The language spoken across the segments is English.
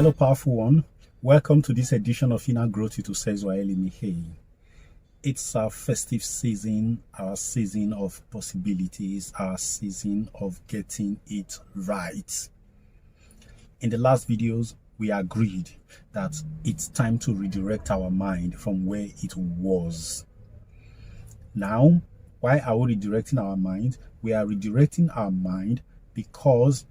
Hello, powerful one. Welcome to this edition of Inner Growth with Osezua Elimihe. It's our festive season, our season of possibilities, our season of getting it right. In the last videos, we agreed that it's time to redirect our mind from where it was. Now, why are we redirecting our mind? We are redirecting our mind because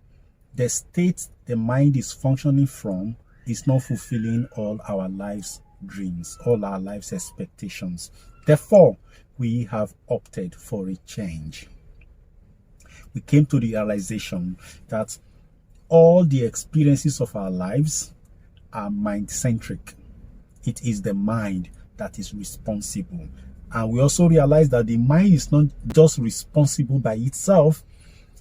the state the mind is functioning from is not fulfilling all our life's dreams, all our life's expectations. Therefore, we have opted for a change. We came to the realization that all the experiences of our lives are mind-centric. It is the mind that is responsible. And we also realize that the mind is not just responsible by itself,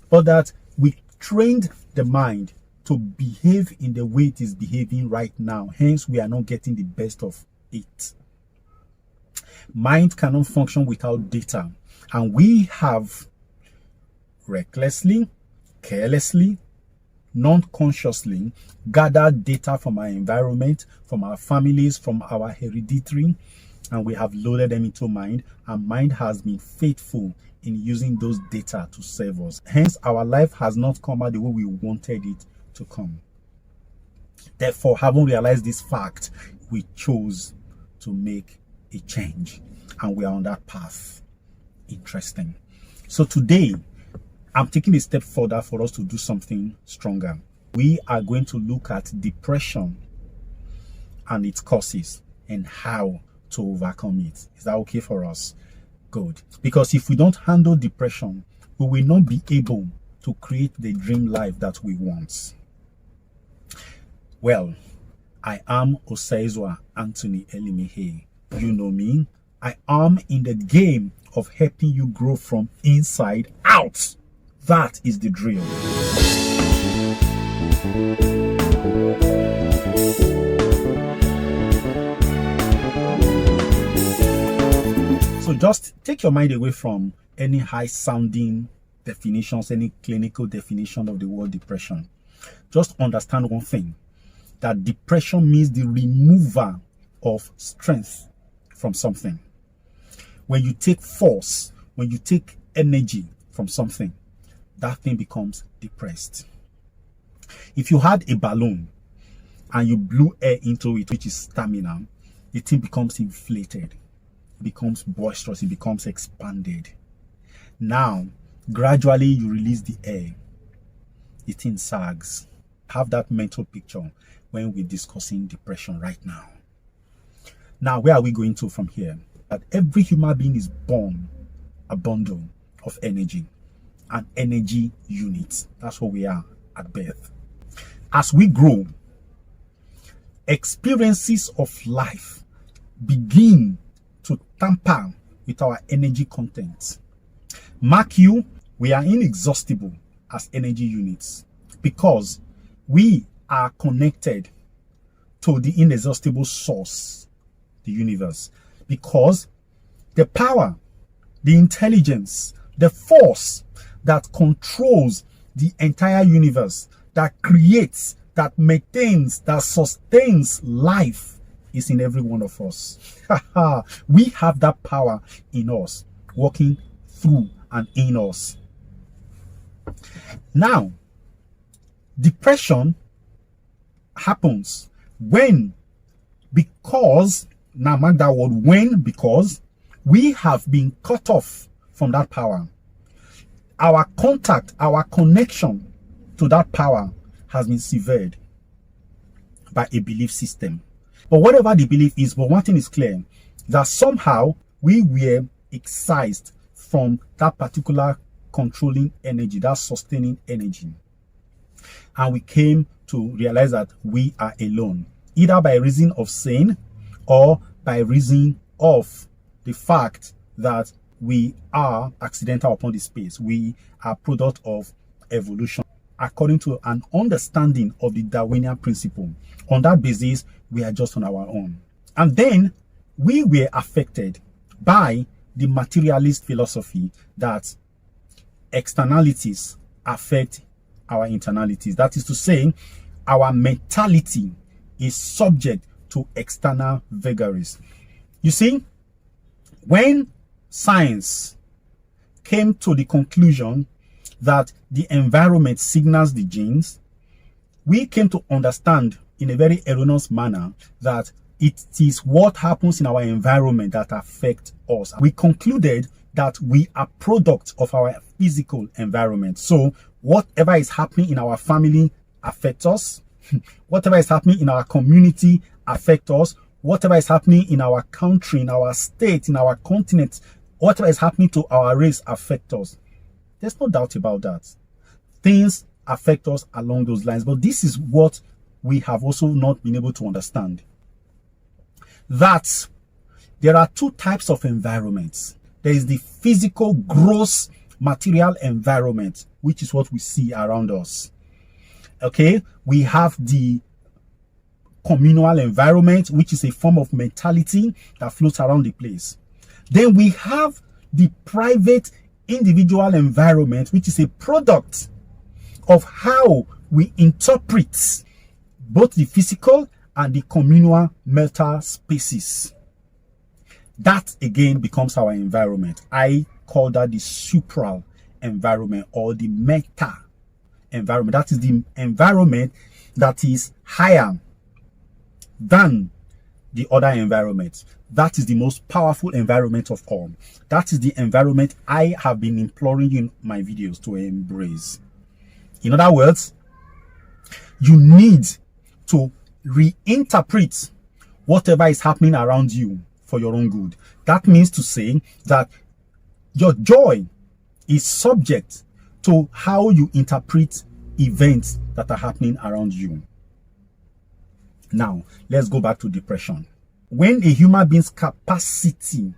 but that we trained the mind to behave in the way it is behaving right now. Hence, we are not getting the best of it. Mind cannot function without data. And we have recklessly, carelessly, non-consciously gathered data from our environment, from our families, from our hereditary, and we have loaded them into mind. And mind has been faithful in using those data to serve us. Hence, our life has not come out the way we wanted it to come. Therefore, having realized this fact, we chose to make a change, and we are on that path. Interesting. So today, I'm taking a step further for us to do something stronger. We are going to look at depression and its causes and how to overcome it. Is that okay for us? Good. Because if we don't handle depression, we will not be able to create the dream life that we want. Well, I am Osezua Anthony Elimihe. You know me. I am in the game of helping you grow from inside out. That is the drill. So just take your mind away from any high-sounding definitions, any clinical definition of the word depression. Just understand one thing, that depression means the removal of strength from something. When you take force, when you take energy from something, that thing becomes depressed. If you had a balloon and you blew air into it, which is stamina, the thing becomes inflated, it becomes boisterous, it becomes expanded. Now, gradually you release the air, the thing sags. Have that mental picture when we're discussing depression right now. Now, where are we going to from here? That every human being is born a bundle of energy, an energy unit. That's what we are at birth. As we grow, experiences of life begin to tamper with our energy content. Mark you, we are inexhaustible as energy units because we are connected to the inexhaustible source, the universe. Because the power, the intelligence, the force that controls the entire universe, that creates, that maintains, that sustains life is in every one of us. We have that power in us, working through and in us. Now, depression happens because we have been cut off from that power. Our contact, our connection to that power has been severed by a belief system. But whatever the belief is, but one thing is clear, that somehow we were excised from that particular controlling energy, that sustaining energy. And we came to realize that we are alone, either by reason of sin or by reason of the fact that we are accidental upon this space. We are product of evolution according to an understanding of the Darwinian principle. On that basis, we are just on our own. And then we were affected by the materialist philosophy that externalities affect our internalities. That is to say, our mentality is subject to external vagaries. You see, when science came to the conclusion that the environment signals the genes, we came to understand in a very erroneous manner that it is what happens in our environment that affects us. We concluded that we are products of our physical environment. So whatever is happening in our family affects us. Whatever is happening in our community affects us. Whatever is happening in our country, in our state, in our continent, whatever is happening to our race affects us. There's no doubt about that. Things affect us along those lines. But this is what we have also not been able to understand. That there are two types of environments. There is the physical, gross, material environment, which is what we see around us. Okay, we have the communal environment, which is a form of mentality that floats around the place. Then we have the private, individual environment, which is a product of how we interpret both the physical and the communal mental spaces. That again becomes our environment. I call that the supral environment or the meta environment. That is the environment that is higher than the other environments. That is the most powerful environment of all. That is the environment I have been imploring you in my videos to embrace. In other words, you need to reinterpret whatever is happening around you for your own good. That means to say that your joy is subject to how you interpret events that are happening around you. Now, let's go back to depression. When a human being's capacity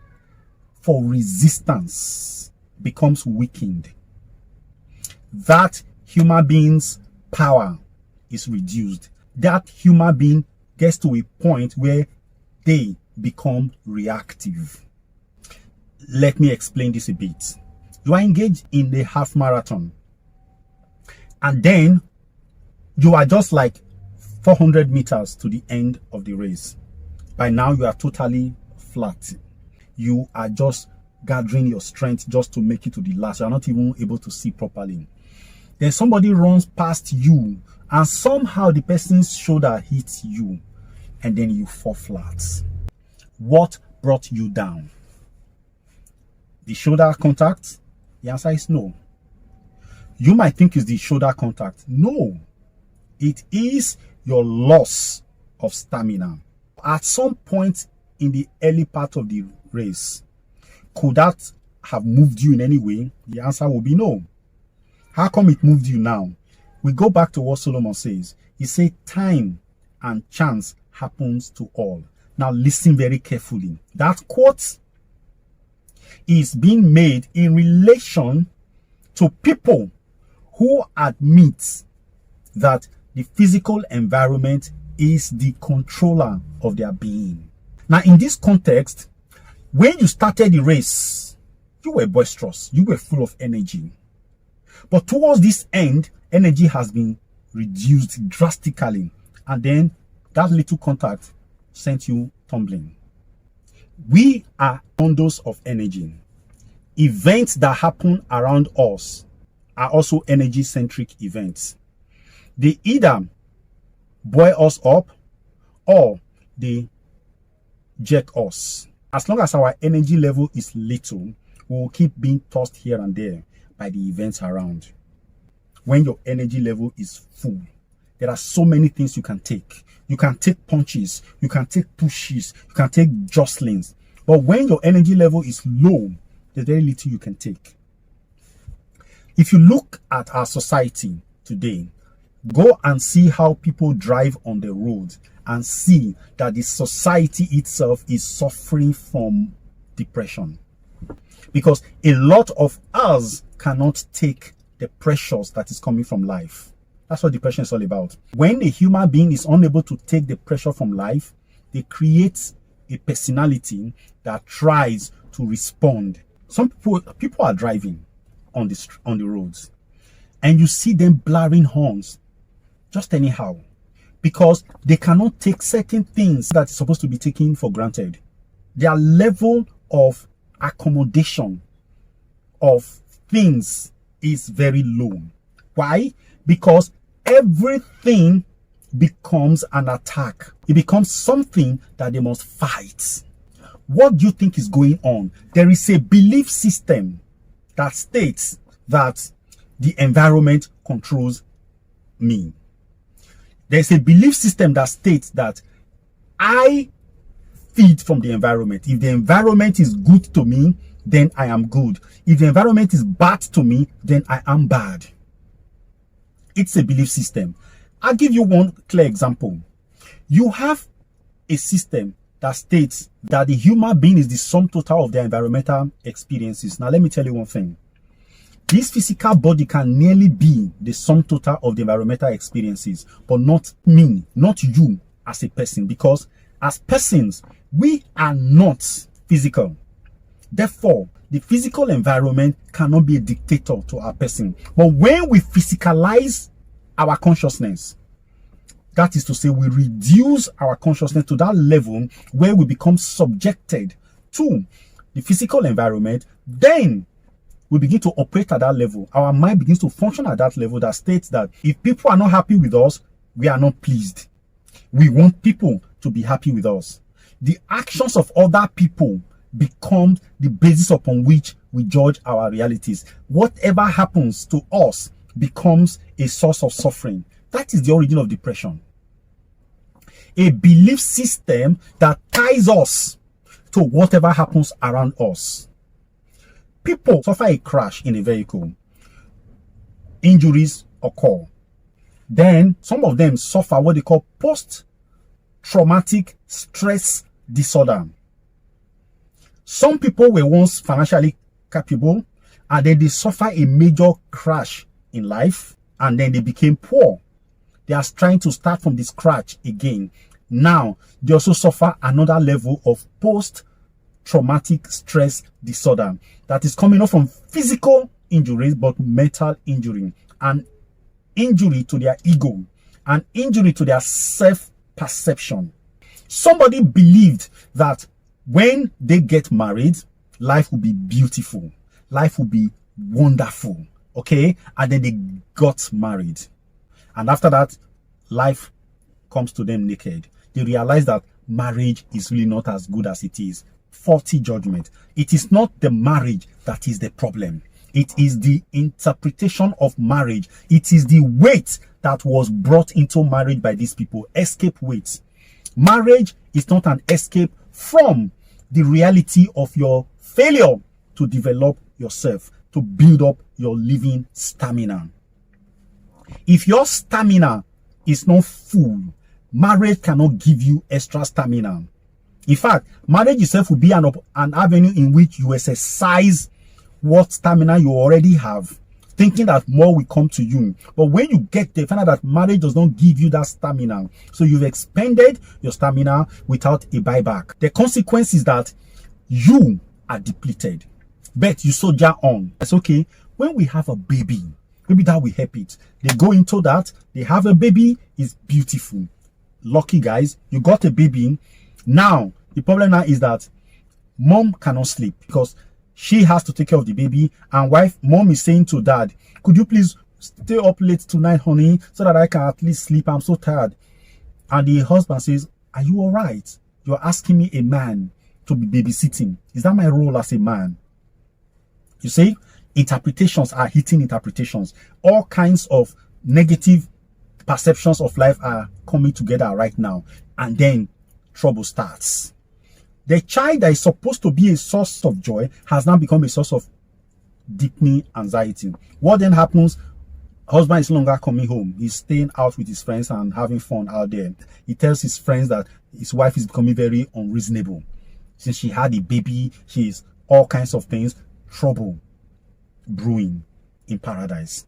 for resistance becomes weakened, that human being's power is reduced. That human being gets to a point where they become reactive. Let me explain this a bit. You are engaged in a half marathon, and then you are just like 400 meters to the end of the race. By now, you are totally flat. You are just gathering your strength just to make it to the last. You are not even able to see properly. Then somebody runs past you, and somehow the person's shoulder hits you, and then you fall flat. What brought you down? The shoulder contact? The answer is no. You might think it's the shoulder contact. No, it is your loss of stamina. At some point in the early part of the race, could that have moved you in any way? The answer will be no. How come it moved you now? We go back to what Solomon says. He said, time and chance happens to all. Now listen very carefully. That quote is being made in relation to people who admit that the physical environment is the controller of their being. Now, in this context, when you started the race, you were boisterous, you were full of energy. But towards this end, energy has been reduced drastically, and then that little contact sent you tumbling. We are bundles of energy. Events that happen around us are also energy-centric events. They either buoy us up or they jerk us. As long as our energy level is little, we will keep being tossed here and there by the events around. When your energy level is full, there are so many things you can take. You can take punches, you can take pushes, you can take jostlings. But when your energy level is low, there's very little you can take. If you look at our society today, go and see how people drive on the road and see that the society itself is suffering from depression. Because a lot of us cannot take the pressures that is coming from life. That's what depression is all about. When a human being is unable to take the pressure from life, they create a personality that tries to respond. Some people are driving on the roads, and you see them blaring horns just anyhow, because they cannot take certain things that is supposed to be taken for granted. Their level of accommodation of things is very low. Why? Because everything becomes an attack. It becomes something that they must fight. What do you think is going on? There is a belief system that states that the environment controls me. There's a belief system that states that I feed from the environment. If the environment is good to me, then I am good. If the environment is bad to me, then I am bad. It's a belief system. I'll give you one clear example. You have a system that states that the human being is the sum total of their environmental experiences. Now, let me tell you one thing. This physical body can nearly be the sum total of the environmental experiences, but not me, not you as a person, because as persons, we are not physical. Therefore, the physical environment cannot be a dictator to our person. But when we physicalize our consciousness, that is to say, we reduce our consciousness to that level where we become subjected to the physical environment, then we begin to operate at that level. Our mind begins to function at that level that states that if people are not happy with us, we are not pleased. We want people to be happy with us. The actions of other people become the basis upon which we judge our realities. Whatever happens to us becomes a source of suffering. That is the origin of depression. A belief system that ties us to whatever happens around us. People suffer a crash in a vehicle. Injuries occur. Then some of them suffer what they call post-traumatic stress disorder. Some people were once financially capable, and then they suffer a major crash in life, and then they became poor. They are trying to start from the scratch again. Now, they also suffer another level of post-traumatic stress disorder that is coming not from physical injuries, but mental injury, and injury to their ego, and injury to their self-perception. Somebody believed that when they get married, life will be beautiful, life will be wonderful, okay? And then they got married. And after that, life comes to them naked. They realize that marriage is really not as good as it is. Faulty judgment. It is not the marriage that is the problem. It is the interpretation of marriage. It is the weight that was brought into marriage by these people. Escape weight. Marriage is not an escape from the reality of your failure to develop yourself, to build up your living stamina. If your stamina is not full, marriage cannot give you extra stamina. In fact, marriage itself will be an avenue in which you exercise what stamina you already have, thinking that more will come to you. But when you get there, find out that marriage does not give you that stamina. So you've expended your stamina without a buyback. The consequence is that you are depleted. But you soldier on. It's okay. When we have a baby, maybe that will help it. They go into that. They have a baby. It's beautiful. Lucky guys, you got a baby. Now, the problem now is that mom cannot sleep because she has to take care of the baby, and mom is saying to dad, could you please stay up late tonight, honey, so that I can at least sleep? I'm so tired. And the husband says, are you all right? You're asking me, a man, to be babysitting. Is that my role as a man? You see, interpretations are hitting interpretations. All kinds of negative perceptions of life are coming together right now. And then trouble starts. The child that is supposed to be a source of joy has now become a source of deepening anxiety. What then happens? Husband is no longer coming home. He's staying out with his friends and having fun out there. He tells his friends that his wife is becoming very unreasonable. Since she had a baby, she's all kinds of things. Trouble brewing in paradise.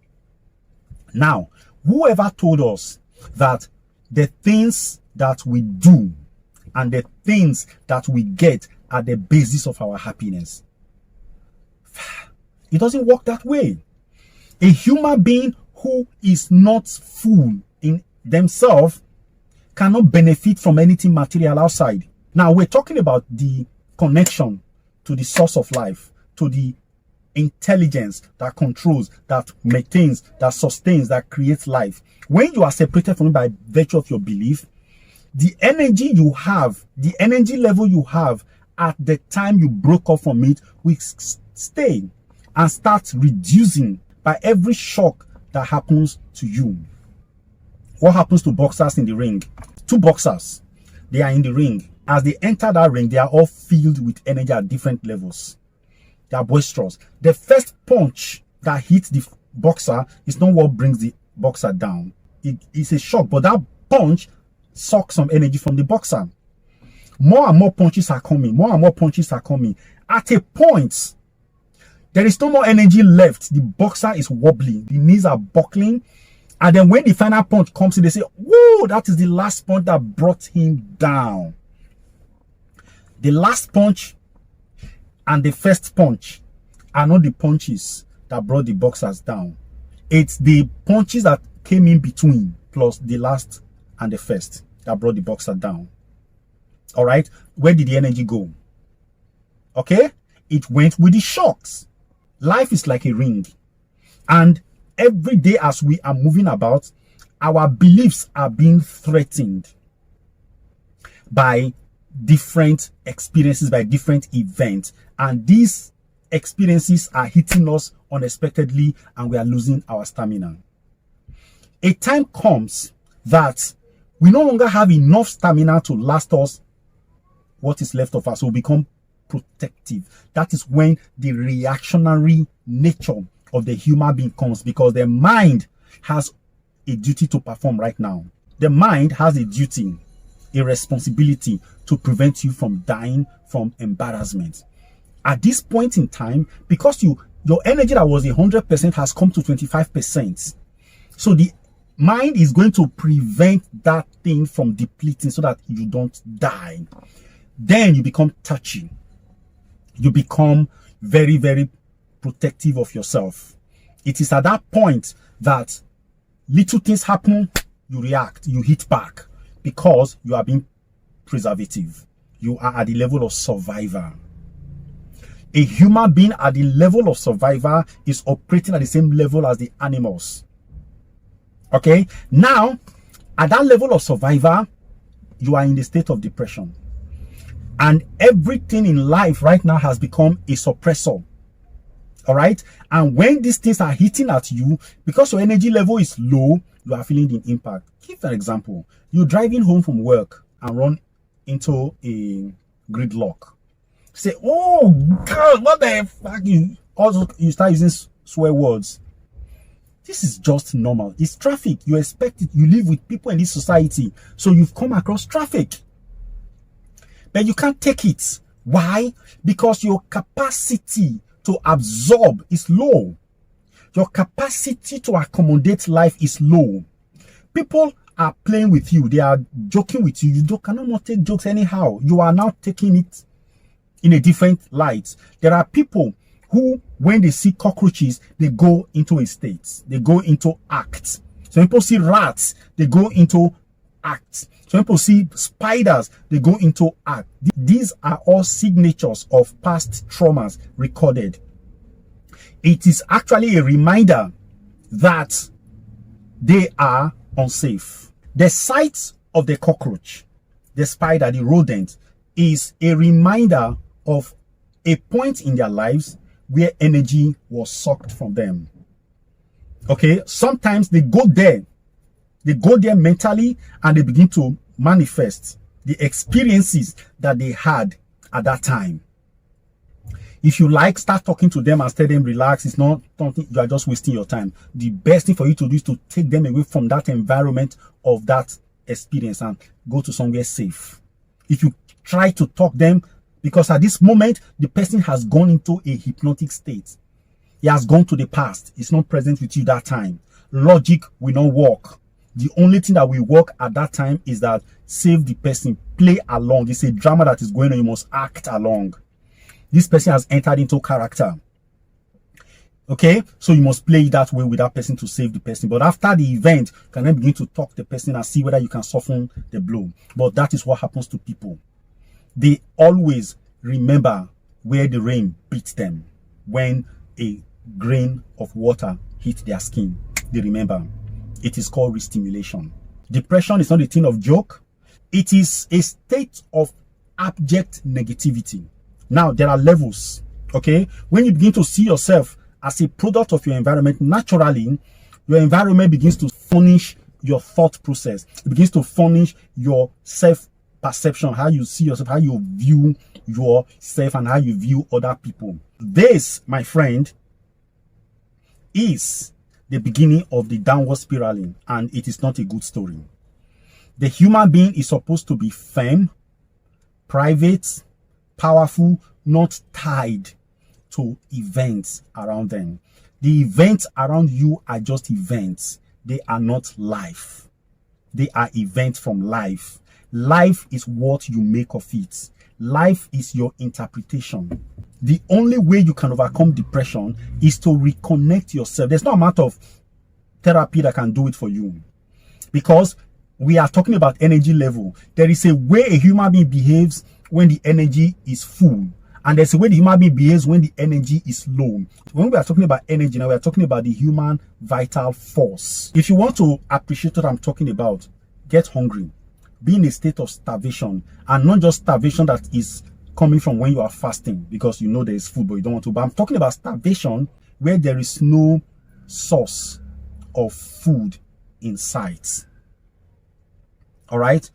Now, whoever told us that the things that we do and the things that we get are the basis of our happiness? It doesn't work that way. A human being who is not full in themselves cannot benefit from anything material outside. Now, we're talking about the connection to the source of life, to the intelligence that controls, that maintains, that sustains, that creates life. When you are separated from it by virtue of your belief, the energy you have, the energy level you have at the time you broke off from it will stay and start reducing by every shock that happens to you. What happens to boxers in the ring? Two boxers, they are in the ring. As they enter that ring, they are all filled with energy at different levels. They are boisterous. The first punch that hits the boxer is not what brings the boxer down. It's a shock, but that punch sucks some energy from the boxer. More and more punches are coming. More and more punches are coming. At a point, there is no more energy left. The boxer is wobbling. The knees are buckling. And then when the final punch comes in, they say, whoa, that is the last punch that brought him down. The last punch and the first punch are not the punches that brought the boxers down. It's the punches that came in between, plus the last and the first, that brought the boxer down. All right? Where did the energy go? Okay? It went with the shocks. Life is like a ring. And every day as we are moving about, our beliefs are being threatened by different experiences, by different events. And these experiences are hitting us unexpectedly and we are losing our stamina. A time comes that we no longer have enough stamina to last us what is left of us. So we become protective. That is when the reactionary nature of the human being comes, because the mind has a duty to perform right now. The mind has a duty, a responsibility to prevent you from dying from embarrassment. At this point in time, because your energy that was 100% has come to 25%. So the mind is going to prevent that thing from depleting so that you don't die. Then you become touchy. You become very, very protective of yourself. It is at that point that little things happen, you react, you hit back, because you are being preservative. You are at the level of survivor. A human being at the level of survivor is operating at the same level as the animals. Okay? Now, at that level of survivor, you are in the state of depression. And everything in life right now has become a suppressor. All right? And when these things are hitting at you, because your energy level is low, you are feeling the impact. Give an example. You're driving home from work and run into a gridlock. Say, oh God, what the fuck? You start using swear words. This is just normal. It's traffic. You expect it. You live with people in this society. So you've come across traffic. But you can't take it. Why? Because your capacity to absorb is low. Your capacity to accommodate life is low. People are playing with you. They are joking with you. You cannot take jokes anyhow. You are now taking it in a different light. There are people who, when they see cockroaches, they go into a state. They go into acts. Some people see rats, they go into acts. Some people see spiders, they go into act. These are all signatures of past traumas recorded. It is actually a reminder that they are unsafe. The sight of the cockroach, the spider, the rodent, is a reminder of a point in their lives where energy was sucked from them. Okay, sometimes they go there mentally and they begin to manifest the experiences that they had at that time. If you like, start talking to them and tell them relax. It's not something you are just wasting your time. The best thing for you to do is to take them away from that environment of that experience and go to somewhere safe. If you try to talk them, because at this moment the person has gone into a hypnotic state. He has gone to the past. It's not present with you that time. Logic will not work. The only thing that will work at that time is that save the person, play along. It's a drama that is going on. You must act along. This person has entered into character. Okay, so you must play it that way with that person to save the person. But after the event, you can then begin to talk to the person and see whether you can soften the blow. But that is what happens to people. They always remember where the rain beat them. When a grain of water hit their skin, they remember. It is called re-stimulation. Depression is not a thing of joke. It is a state of abject negativity. Now, there are levels, okay? When you begin to see yourself as a product of your environment, naturally, your environment begins to furnish your thought process. It begins to furnish your self-perception, how you see yourself, how you view yourself, and how you view other people. This, my friend, is the beginning of the downward spiraling, and it is not a good story. The human being is supposed to be firm, private, powerful, not tied to events around them. The events around you are just events. They are not life. They are events from life. Life is what you make of it. Life is your interpretation. The only way you can overcome depression is to reconnect yourself. There's no amount of therapy that can do it for you, because we are talking about energy level. There is a way a human being behaves when the energy is full, and there's a way the human being behaves when the energy is low. When we are talking about energy now, we are talking about the human vital force. If you want to appreciate what I'm talking about, get hungry. Be in a state of starvation, and not just starvation that is coming from when you are fasting because you know there is food but you don't want to. But I'm talking about starvation where there is no source of food in sight. All right?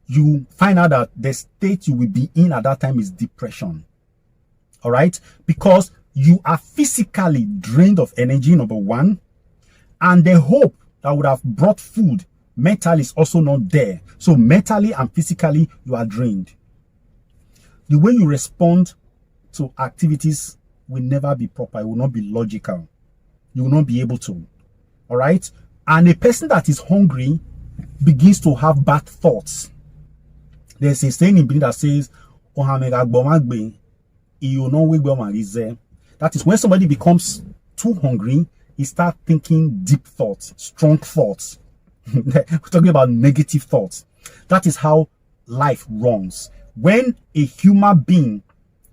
You find out that the state you will be in at that time is depression. All right? Because you are physically drained of energy, number one, and the hope that would have brought food mentally is also not there. So mentally and physically, you are drained. The way you respond to activities will never be proper. It will not be logical. You will not be able to. All right? And a person that is hungry begins to have bad thoughts. There's a saying in Benin that says, that is when somebody becomes too hungry, he starts thinking deep thoughts, strong thoughts. We're talking about negative thoughts. That is how life runs. When a human being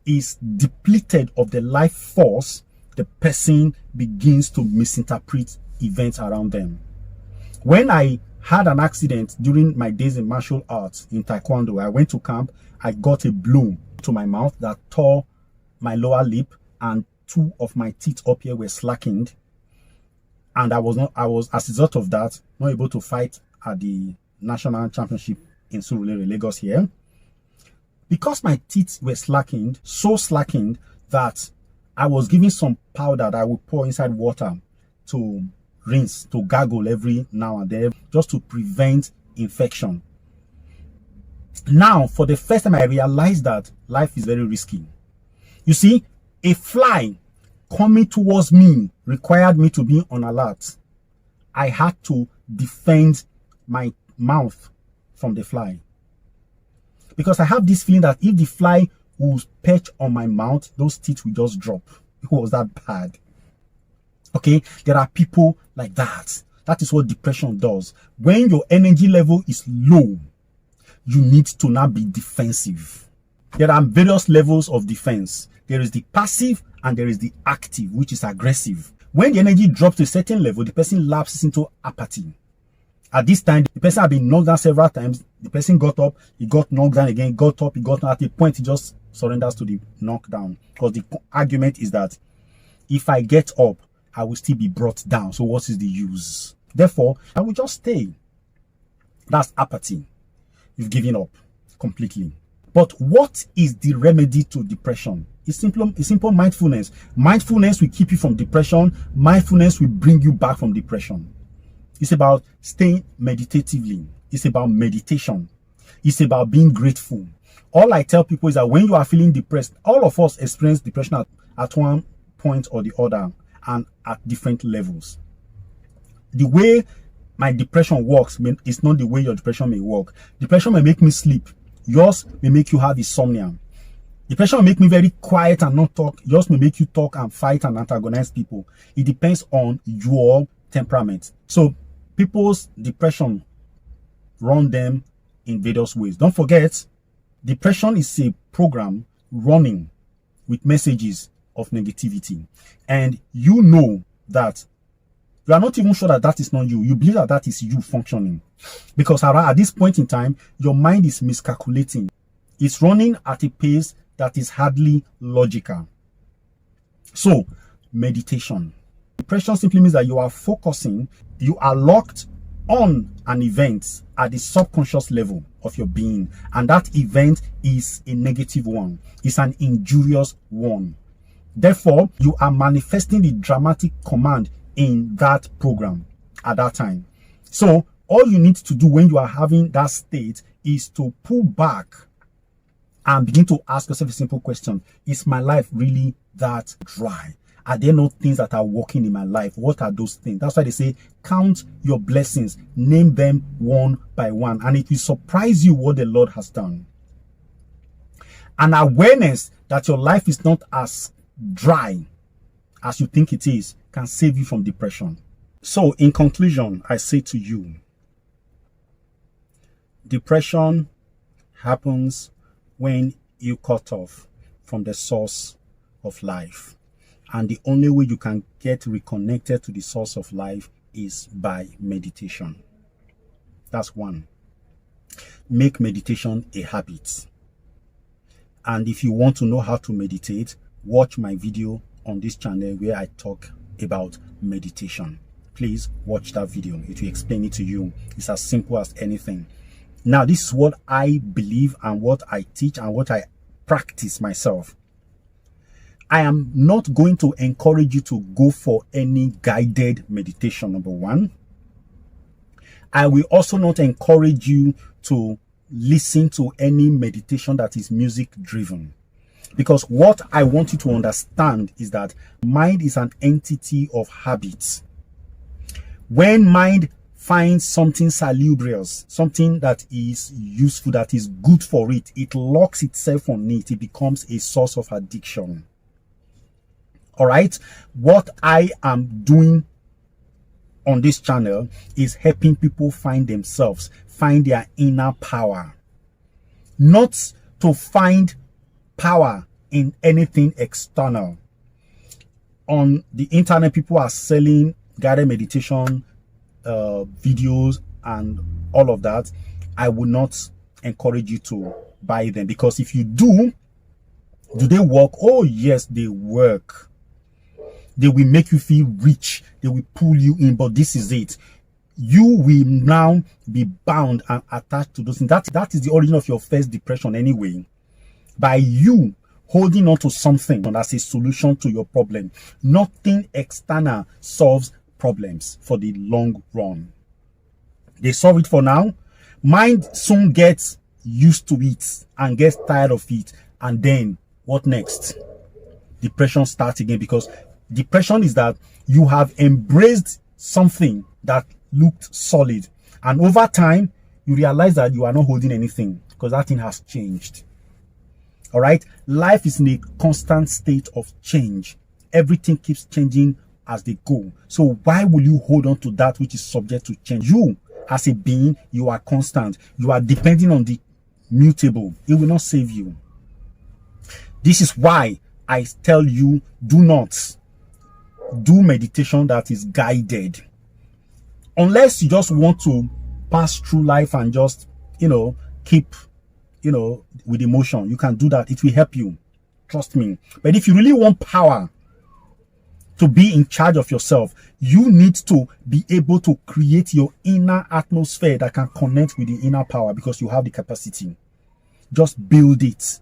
is depleted of the life force, the person begins to misinterpret events around them. When I had an accident during my days in martial arts in Taekwondo, I went to camp, I got a blow to my mouth that tore my lower lip, and two of my teeth up here were slackened. And I was, as a result of that, not able to fight at the national championship in Surulere, Lagos here. Because my teeth were slackened, so slackened that I was given some powder that I would pour inside water to rinse, to gargle every now and then, just to prevent infection. Now, for the first time, I realized that life is very risky. You see, a fly coming towards me required me to be on alert. I had to defend my mouth from the fly, because I have this feeling that if the fly will perch on my mouth, those teeth will just drop. It was that bad. Okay, there are people like that. That is what depression does. When your energy level is low, you need to now be defensive. There are various levels of defense. There is the passive and there is the active, which is aggressive. When the energy drops to a certain level, the person lapses into apathy. At this time, the person had been knocked down several times. The person got up, he got knocked down again, got up, he got down. At a point, he just surrenders to the knockdown. Because the argument is that if I get up, I will still be brought down. So what is the use? Therefore, I will just stay. That's apathy. You've given up completely. But what is the remedy to depression? It's simple mindfulness. Mindfulness will keep you from depression. Mindfulness will bring you back from depression. It's about staying meditatively. It's about meditation. It's about being grateful. All I tell people is that when you are feeling depressed, all of us experience depression at one point or the other and at different levels. The way my depression works is not the way your depression may work. Depression may make me sleep. Yours may make you have insomnia. Depression will make me very quiet and not talk. It just may make you talk and fight and antagonize people. It depends on your temperament. So people's depression run them in various ways. Don't forget, depression is a program running with messages of negativity. And you know that you are not even sure that that is not you. You believe that that is you functioning. Because at this point in time, your mind is miscalculating. It's running at a pace that is hardly logical. So, meditation. Depression simply means that you are focusing, you are locked on an event at the subconscious level of your being, and that event is a negative one. It's an injurious one. Therefore, you are manifesting the dramatic command in that program at that time. So, all you need to do when you are having that state is to pull back and begin to ask yourself a simple question. Is my life really that dry? Are there no things that are working in my life? What are those things? That's why they say, count your blessings, name them one by one, and it will surprise you what the Lord has done. An awareness that your life is not as dry as you think it is can save you from depression. So, in conclusion, I say to you, depression happens when you cut off from the source of life. And the only way you can get reconnected to the source of life is by meditation. That's one. Make meditation a habit. And if you want to know how to meditate, watch my video on this channel where I talk about meditation. Please watch that video. It will explain it to you. It's as simple as anything. Now, this is what I believe and what I teach and what I practice myself. I am not going to encourage you to go for any guided meditation, number one. I will also not encourage you to listen to any meditation that is music driven. Because what I want you to understand is that mind is an entity of habits. When mind finds something salubrious, something that is useful, that is good for it, it locks itself on it. It becomes a source of addiction. All right. What I am doing on this channel is helping people find themselves, find their inner power, not to find power in anything external. On the internet, people are selling guided meditation videos and all of that. I would not encourage you to buy them, because if you do they work? Oh yes, they work. They will make you feel rich. They will pull you in. But this is it. You will now be bound and attached to those things. That is the origin of your first depression anyway. By you holding on to something as a solution to your problem. Nothing external solves problems for the long run. They solve it for now. Mind soon gets used to it and gets tired of it. And then what next? Depression starts again, because depression is that you have embraced something that looked solid, and over time you realize that you are not holding anything because that thing has changed. All right, life is in a constant state of change. Everything keeps changing as they go. So why will you hold on to that which is subject to change? You as a being, you are constant. You are depending on the mutable. It will not save you. This is why I tell you, do not do meditation that is guided, unless you just want to pass through life and just keep with emotion. You can do that. It will help you, trust me. But if you really want power to be in charge of yourself, you need to be able to create your inner atmosphere that can connect with the inner power, because you have the capacity. Just build it.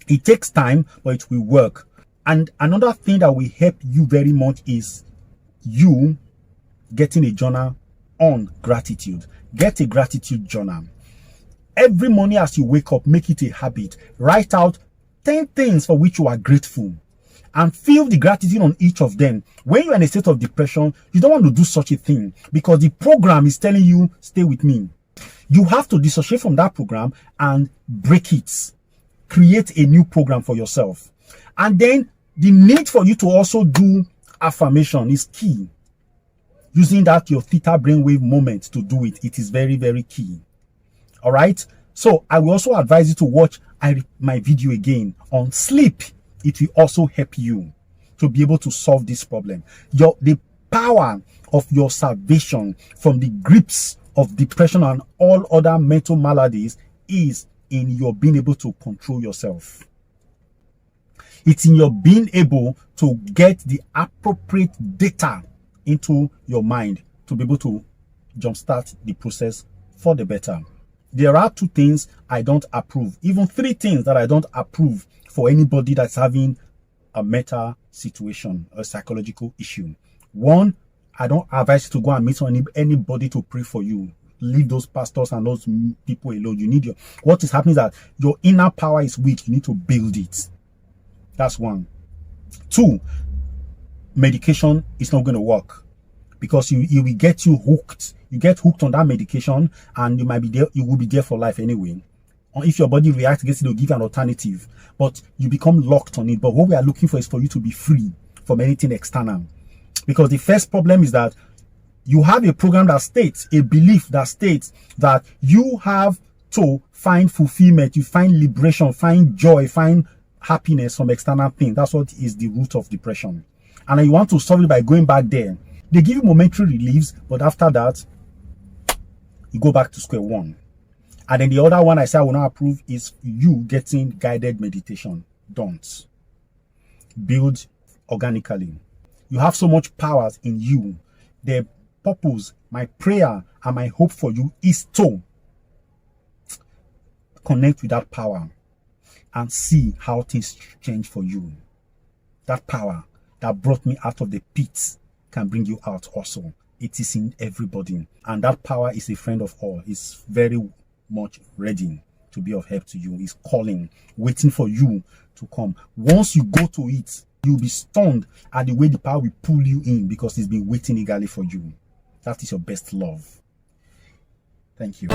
It takes time, but it will work. And another thing that will help you very much is you getting a journal on gratitude. Get a gratitude journal. Every morning as you wake up, make it a habit. Write out 10 things for which you are grateful and feel the gratitude on each of them. When you're in a state of depression, you don't want to do such a thing, because the program is telling you, stay with me. You have to dissociate from that program and break it. create a new program for yourself. And then the need for you to also do affirmation is key. Using that your theta brainwave moment to do it, it is very, very key. All right. So I will also advise you to watch my video again on sleep. It will also help you to be able to solve this problem. The power of your salvation from the grips of depression and all other mental maladies is in your being able to control yourself. It's in your being able to get the appropriate data into your mind to be able to jumpstart the process for the better. There are 2 things I don't approve, even 3 things that I don't approve for anybody that's having a mental situation, a psychological issue. 1, I don't advise you to go and meet anybody to pray for you. Leave those pastors and those people alone. You need what is happening is that your inner power is weak. You need to build it. That's 1. 2, medication is not going to work because it will get you hooked. You get hooked on that medication and you might be there. You will be there for life anyway. Or if your body reacts against it, they'll give you an alternative. But you become locked on it. But what we are looking for is for you to be free from anything external. Because the first problem is that you have a program that states, a belief that states that you have to find fulfillment, you find liberation, find joy, find happiness from external things. That's what is the root of depression. And you want to solve it by going back there. They give you momentary reliefs, but after that, you go back to square one. And then the other one I say I will not approve is you getting guided meditation. Don't. Build organically. You have so much power in you. The purpose, my prayer and my hope for you is to connect with that power and see how things change for you. That power that brought me out of the pit can bring you out also. It is in everybody. And that power is a friend of all. It's very much ready to be of help to you. It's calling, waiting for you to come. Once you go to it, you'll be stunned at the way the power will pull you in because it's been waiting eagerly for you. That is your best love. Thank you.